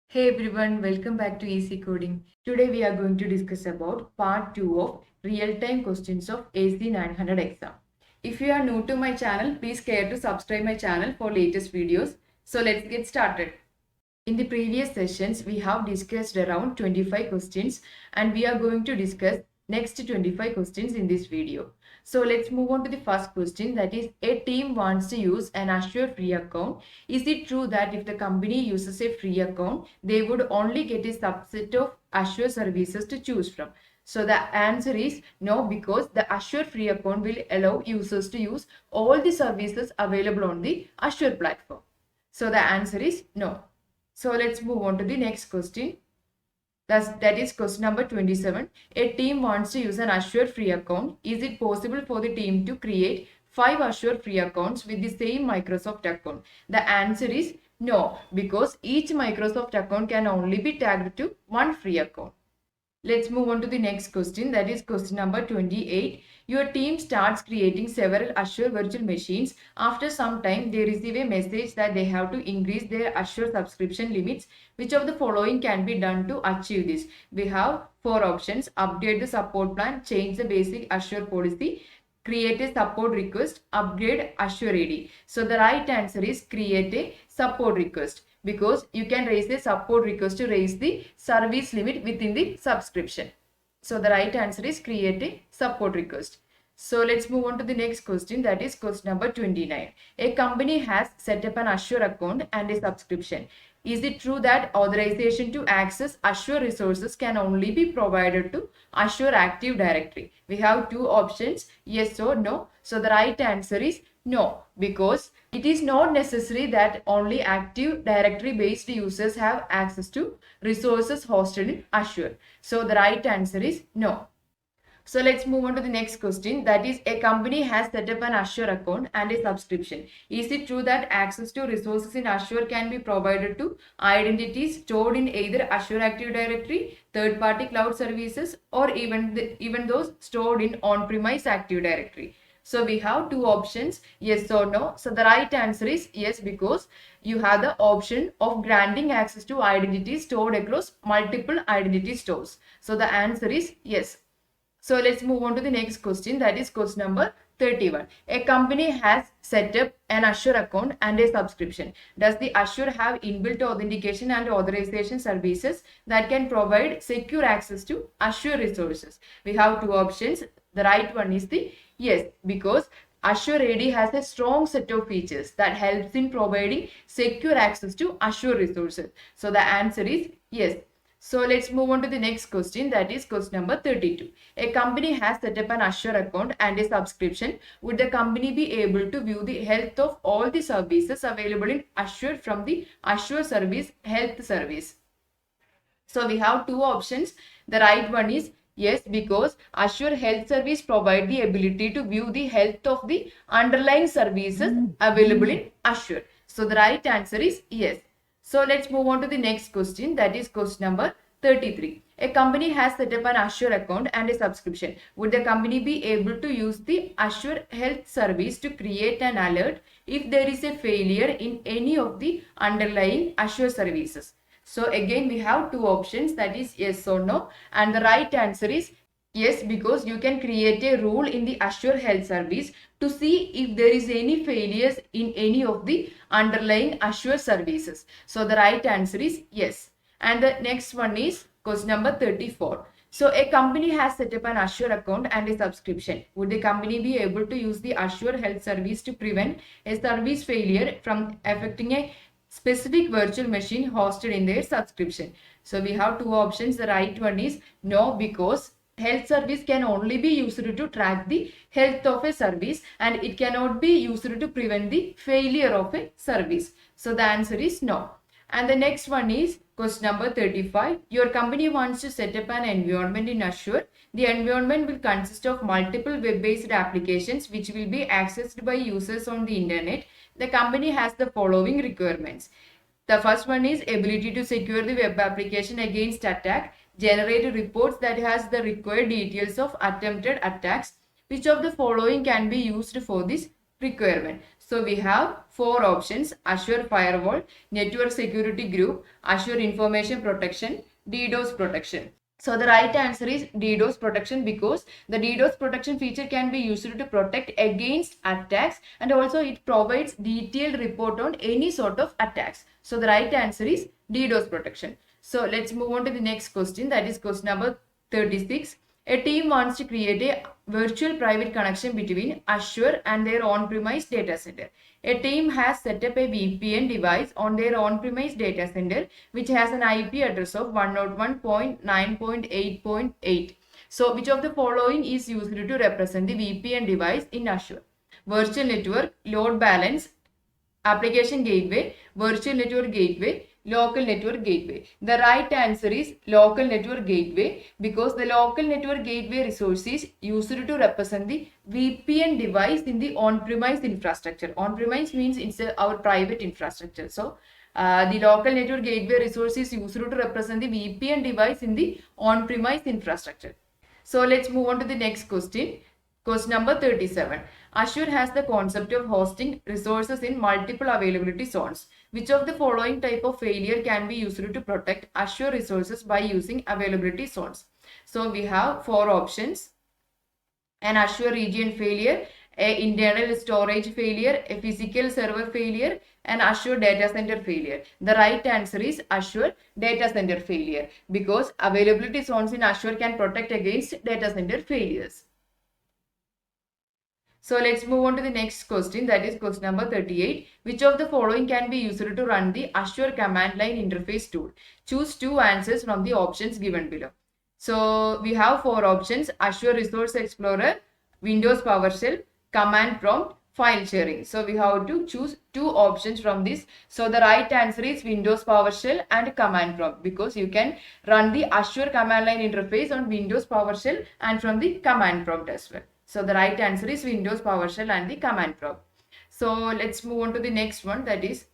Hey everyone, welcome back to Easy Coding. Today we are going to discuss about part 2 of real-time questions of AC 900 exam. If you are new to my channel, please care to subscribe my channel for latest videos. So let's get started. In the previous sessions, we have discussed around 25 questions and we are going to discuss next 25 questions in this video. So let's move on to the first question, that is, a team wants to use an Azure free account. Is it true that if the company uses a free account, they would only get a subset of Azure services to choose from? So the answer is no, because the Azure free account will allow users to use all the services available on the Azure platform. So the answer is no. So let's move on to the next question. That is question number 27. A team wants to use an Azure free account. Is it possible for the team to create 5 Azure free accounts with the same Microsoft account? The answer is no, because each Microsoft account can only be tagged to one free account. Let's move on to the next question. That is question number 28. Your team starts creating several Azure virtual machines. After some time, they receive a message that they have to increase their Azure subscription limits. Which of the following can be done to achieve this? We have 4 options. Update the support plan, change the basic Azure policy, create a support request, upgrade Azure AD. So the right answer is create a support request, because you can raise a support request to raise the service limit within the subscription. So the right answer is create a support request. So let's move on to the next question, that is question number 29. A company has set up an Azure account and a subscription. Is it true that authorization to access Azure resources can only be provided to Azure Active Directory? We have 2 options, yes or no. So the right answer is no, because it is not necessary that only Active Directory based users have access to resources hosted in Azure. So the right answer is no. So let's move on to the next question, that is, a company has set up an Azure account and a subscription. Is it true that access to resources in Azure can be provided to identities stored in either Azure Active Directory, third-party cloud services, or even those stored in on-premise Active Directory? So we have 2 options, yes or no. So the right answer is yes, because you have the option of granting access to identities stored across multiple identity stores. So the answer is yes. So let's move on to the next question, that is question number 31. A company has set up an Azure account and a subscription. Does the Azure have inbuilt authentication and authorization services that can provide secure access to Azure resources? We have 2 options. The right one is the yes, because Azure AD has a strong set of features that helps in providing secure access to Azure resources. So the answer is yes. So let's move on to the next question, that is question number 32. A company has set up an Azure account and a subscription. Would the company be able to view the health of all the services available in Azure from the Azure Service Health Service? So we have 2 options. The right one is yes, because Azure Health Service provide the ability to view the health of the underlying services available in Azure. So the right answer is yes. So let's move on to the next question, that is question number 33. A company has set up an Azure account and a subscription. Would the company be able to use the Azure Health Service to create an alert if there is a failure in any of the underlying Azure services? So again we have 2 options, that is yes or no, and the right answer is yes, because you can create a rule in the Azure Health Service to see if there is any failures in any of the underlying Azure services. So the right answer is yes. And the next one is question number 34. So a company has set up an Azure account and a subscription. Would the company be able to use the Azure Health Service to prevent a service failure from affecting a specific virtual machine hosted in their subscription? So we have 2 options. The right one is no, because health service can only be used to track the health of a service and it cannot be used to prevent the failure of a service. So the answer is no. And the next one is question number 35. Your company wants to set up an environment in Azure. The environment will consist of multiple web-based applications which will be accessed by users on the internet. The company has the following requirements. The first one is ability to secure the web application against attack, generate reports that has the required details of attempted attacks. Which of the following can be used for this requirement? So we have four options: Azure Firewall, Network Security Group, Azure Information Protection, DDoS Protection. So the right answer is DDoS protection, because the DDoS protection feature can be used to protect against attacks, and also it provides detailed report on any sort of attacks. So the right answer is DDoS protection. So let's move on to the next question, that is question number 36. A team wants to create a virtual private connection between Azure and their on-premise data center. A team has set up a VPN device on their on-premise data center which has an IP address of 101.9.8.8. So which of the following is used to represent the VPN device in Azure? Virtual network, load balance, application gateway, virtual network gateway, local network gateway. The right answer is local network gateway, because the local network gateway resource is used to represent the VPN device in the on-premise infrastructure. On-premise means it's our private infrastructure. So the local network gateway resource is used to represent the VPN device in the on-premise infrastructure. So let's move on to the next question. Question number 37. Azure has the concept of hosting resources in multiple availability zones. Which of the following type of failure can be used to protect Azure resources by using availability zones? So we have four options: an Azure region failure, an internal storage failure, a physical server failure, an Azure data center failure. The right answer is Azure data center failure, because availability zones in Azure can protect against data center failures. So let's move on to the next question, that is question number 38. Which of the following can be used to run the Azure command line interface tool? Choose two answers from the options given below. So we have four options: Azure Resource Explorer, Windows PowerShell, command prompt, file sharing. So we have to choose two options from this. So the right answer is Windows PowerShell and command prompt, because you can run the Azure command line interface on Windows PowerShell and from the command prompt as well. So the right answer is Windows PowerShell and the command prompt. So let's move on to the next one, that is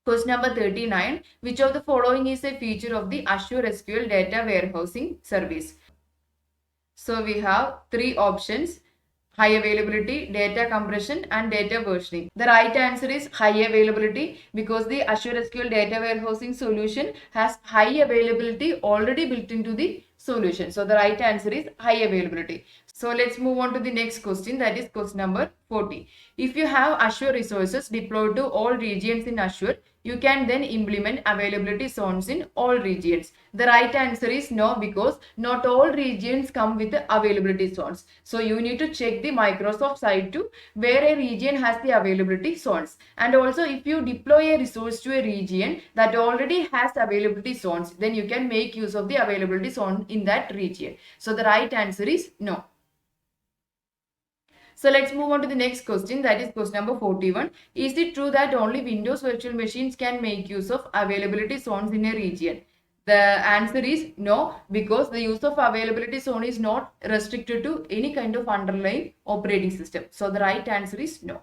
question number 39. Which of the following is a feature of the Azure SQL data warehousing service? So we have three options: high availability, data compression, and data versioning. The right answer is high availability, because the Azure SQL data warehousing solution has high availability already built into the solution. So the right answer is high availability. So let's move on to the next question, that is question number 40. If you have Azure resources deployed to all regions in Azure, you can then implement availability zones in all regions. The right answer is no, because not all regions come with availability zones. So you need to check the Microsoft site to where a region has the availability zones. And also if you deploy a resource to a region that already has availability zones, then you can make use of the availability zone in that region. So the right answer is no. So let's move on to the next question, that is question number 41. Is it true that only Windows virtual machines can make use of availability zones in a region? The answer is no, because the use of availability zone is not restricted to any kind of underlying operating system. So the right answer is no.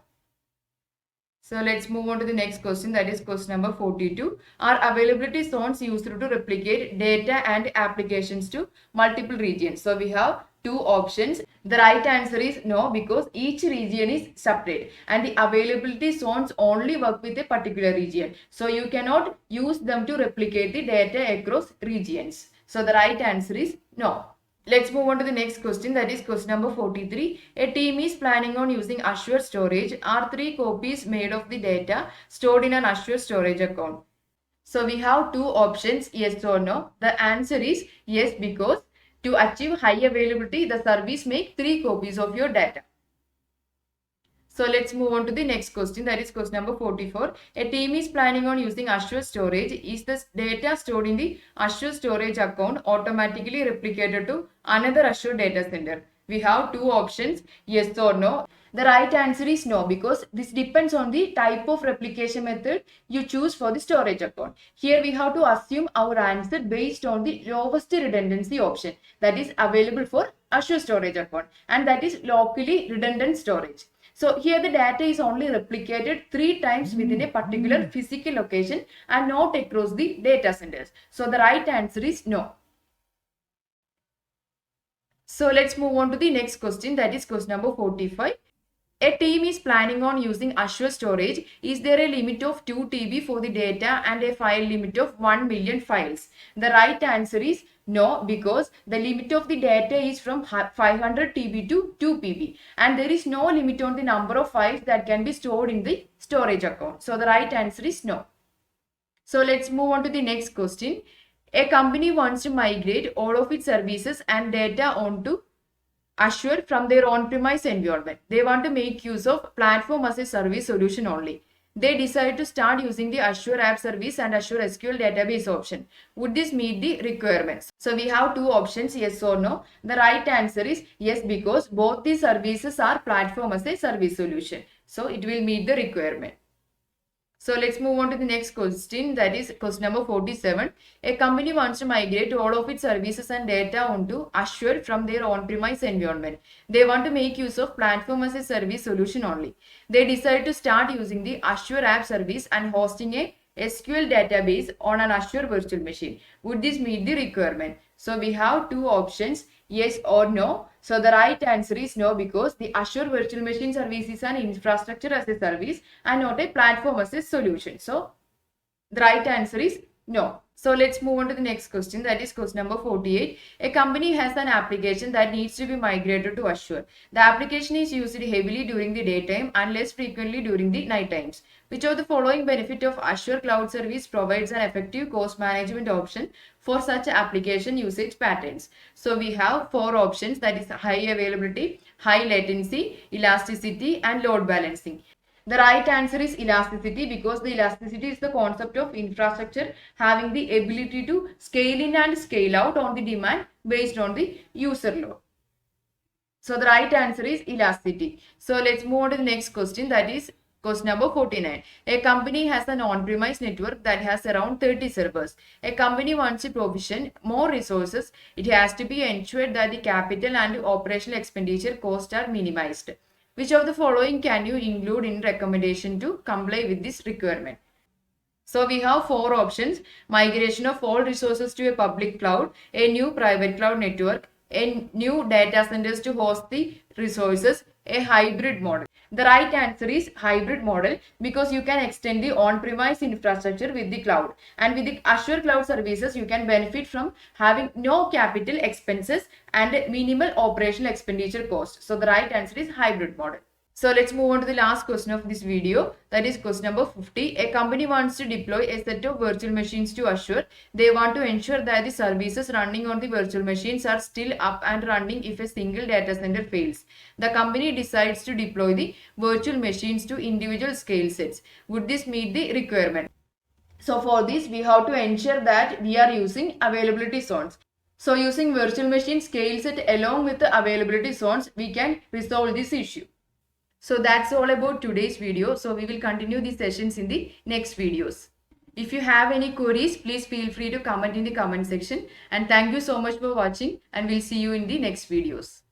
So let's move on to the next question, that is question number 42. Are availability zones used to replicate data and applications to multiple regions? So we have two options. The right answer is no, because each region is separate and the availability zones only work with a particular region. So you cannot use them to replicate the data across regions. So the right answer is no. Let's move on to the next question, that is question number 43. A team is planning on using Azure storage. Are 3 copies made of the data stored in an Azure storage account? So we have two options, yes or no. The answer is yes, because to achieve high availability, the service makes 3 copies of your data. So let's move on to the next question, that is question number 44. A team is planning on using Azure storage. Is the data stored in the Azure storage account automatically replicated to another Azure data center? We have two options, yes or no. The right answer is no, because this depends on the type of replication method you choose for the storage account. Here we have to assume our answer based on the lowest redundancy option that is available for Azure storage account, and that is locally redundant storage. So here the data is only replicated 3 times within a particular physical location and not across the data centers. So the right answer is no. So let's move on to the next question, that is question number 45. A team is planning on using Azure storage. Is there a limit of 2 TB for the data and a file limit of 1 million files? The right answer is no, because the limit of the data is from 500 TB to 2 PB, and there is no limit on the number of files that can be stored in the storage account. So the right answer is no. So let's move on to the next question. A company wants to migrate all of its services and data onto Azure from their on-premise environment. They want to make use of platform as a service solution only. They decide to start using the Azure App Service and Azure SQL Database option. Would this meet the requirements? So we have two options, yes or no. The right answer is yes, because both the services are platform as a service solution. So it will meet the requirement. So let's move on to the next question, that is question number 47. A company wants to migrate all of its services and data onto Azure from their on-premise environment. They want to make use of platform as a service solution only. They decide to start using the Azure App Service and hosting a SQL database on an Azure virtual machine. Would this meet the requirement? So we have two options, yes or no. So the right answer is no, because the Azure Virtual Machine Service is an infrastructure as a service and not a platform as a solution. So the right answer is no. So let's move on to the next question, that is question number 48. A company has an application that needs to be migrated to Azure. The application is used heavily during the daytime and less frequently during the night times. Which of the following benefit of Azure Cloud Service provides an effective cost management option for such application usage patterns? So we have four options, that is high availability, high latency, elasticity and load balancing. The right answer is elasticity, because the elasticity is the concept of infrastructure having the ability to scale in and scale out on the demand based on the user load. So the right answer is elasticity. So let's move on to the next question, that is question number 49. A company has an on-premise network that has around 30 servers. A company wants to provision more resources. It has to be ensured that the capital and operational expenditure costs are minimized. Which of the following can you include in recommendation to comply with this requirement? So we have four options: migration of all resources to a public cloud, a new private cloud network, a new data centers to host the resources, a hybrid model. The right answer is hybrid model, because you can extend the on-premise infrastructure with the cloud, and with the Azure Cloud Services you can benefit from having no capital expenses and minimal operational expenditure cost. So the right answer is hybrid model. So let's move on to the last question of this video, that is question number 50. A company wants to deploy a set of virtual machines to Azure. They want to ensure that the services running on the virtual machines are still up and running if a single data center fails. The company decides to deploy the virtual machines to individual scale sets. Would this meet the requirement? So for this we have to ensure that we are using availability zones. So using virtual machine scale set along with the availability zones, we can resolve this issue. So that's all about today's video. So we will continue these sessions in the next videos. If you have any queries, please feel free to comment in the comment section. And thank you so much for watching, and we'll see you in the next videos.